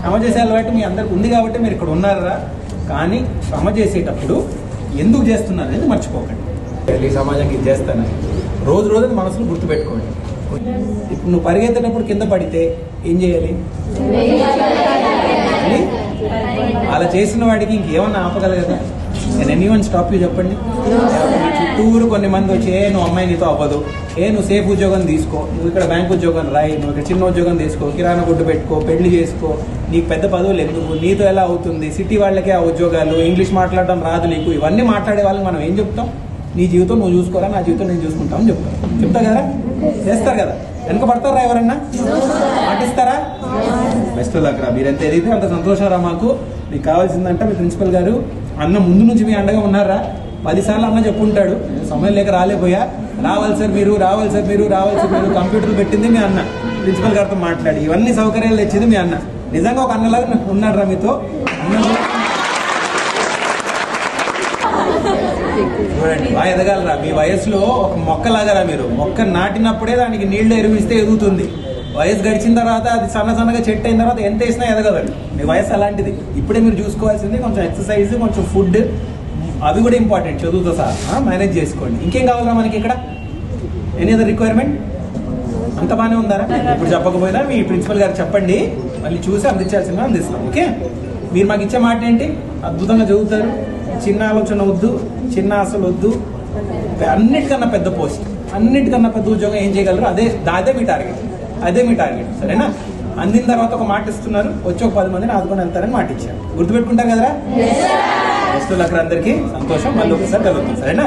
శ్రమ చేసే అలవాటు మీ అందరికి ఉంది కాబట్టి మీరు ఇక్కడ ఉన్నారా. కానీ శ్రమ చేసేటప్పుడు ఎందుకు చేస్తున్నారు అనేది మర్చిపోకండి. ఈ సమాజానికి ఇది చేస్తాను రోజు రోజు మనసులో గుర్తుపెట్టుకోండి. ఇప్పుడు నువ్వు పరిగెత్తేటప్పుడు కింద పడితే ఏం చేయాలి? అలా చేసిన వాడికి ఇంకేమన్నా ఆపగలగదా? నేను ఎనీవన్ స్టాప్ యూ చెప్పండి. చుట్టూరు కొన్ని మంది వచ్చి నువ్వు అమ్మాయి నీతో అవ్వదు, నువ్వు సేఫ్ ఉద్యోగం తీసుకో, నువ్వు ఇక్కడ బ్యాంక్ ఉద్యోగం రాయి, నువ్వు ఇక్కడ చిన్న ఉద్యోగం తీసుకో, కిరాణా గుడ్డు పెట్టుకో, పెళ్లి చేసుకో, నీకు పెద్ద పదవులు ఎందుకు, నీతో ఎలా అవుతుంది, సిటీ వాళ్ళకే ఆ ఉద్యోగాలు, ఇంగ్లీష్ మాట్లాడడం రాదు నీకు, ఇవన్నీ మాట్లాడే వాళ్ళకి మనం ఏం చెప్తాం? నీ జీవితం నువ్వు చూసుకోరా, నా జీవితం నేను చూసుకుంటామని చెప్తా కదా. చేస్తారు కదా. వెనక పడతారా ఎవరన్నా? పాటిస్తారా? బెస్ట్ లక్ రా. మీరు ఎంత ఎదిగితే అంత సంతోషం రా. మాకు మీకు కావాల్సిందంటే మీ ప్రిన్సిపల్ గారు అన్న ముందు నుంచి మీ అండగా ఉన్నారా? 10 సార్లు అన్న చెప్పుంటాడు, సమయం లేక రాలేపోయా, రావాలి సార్ మీరు, రావాలి సార్ మీరు, రావాలి సార్ మీరు. కంప్యూటర్లు పెట్టింది మీ అన్న, ప్రిన్సిపల్ గారితో మాట్లాడి ఇవన్నీ సౌకర్యాలు తెచ్చింది మీ అన్న. నిజంగా ఒక అన్నలాగా ఉన్నాడు రా మీతో. చూడండి బాగా ఎదగాలరా. మీ వయసులో ఒక మొక్కలాగారా మీరు. మొక్క నాటినప్పుడే దానికి నీళ్లు ఎరువిస్తే ఎదుగుతుంది. వయసు గడిచిన తర్వాత అది సన్నగా చెట్టు అయిన తర్వాత ఎంత వేసినా ఎదగదండి. మీ వయసు అలాంటిది. ఇప్పుడే మీరు చూసుకోవాల్సింది కొంచెం ఎక్సర్సైజ్, కొంచెం ఫుడ్, అవి కూడా ఇంపార్టెంట్. చదువుతో సహా మేనేజ్ చేసుకోండి. ఇంకేం కావాలరా మనకి ఇక్కడ? Any other requirement? అంత బాగానే ఉందారా? ఇప్పుడు చెప్పకపోయినా మీ ప్రిన్సిపల్ గారు చెప్పండి, మళ్ళీ చూసి అందించాల్సిందిగా అందిస్తాం. ఓకే? మీరు మాకు ఇచ్చే మాట ఏంటి? అద్భుతంగా చదువుతారు, చిన్న ఆలోచన వద్దు, చిన్న ఆశలు వద్దు, అన్నిటికన్నా పెద్ద పోస్ట్, అన్నిటికన్నా పెద్ద ఉద్యోగం ఏం చేయగలరు, అదే మీ టార్గెట్. అదే మీ టార్గెట్. సరేనా? అందిన తర్వాత ఒక మాట ఇస్తున్నారు, వచ్చి ఒక 10 మందిని ఆదుకొని వెళ్తారని మాట ఇచ్చారు. గుర్తుపెట్టుకుంటారు కదరా? బెస్ట్ లక్ అందరికీ. సంతోషం. మళ్ళీ ఒకసారి కలుగుతాం. సరేనా?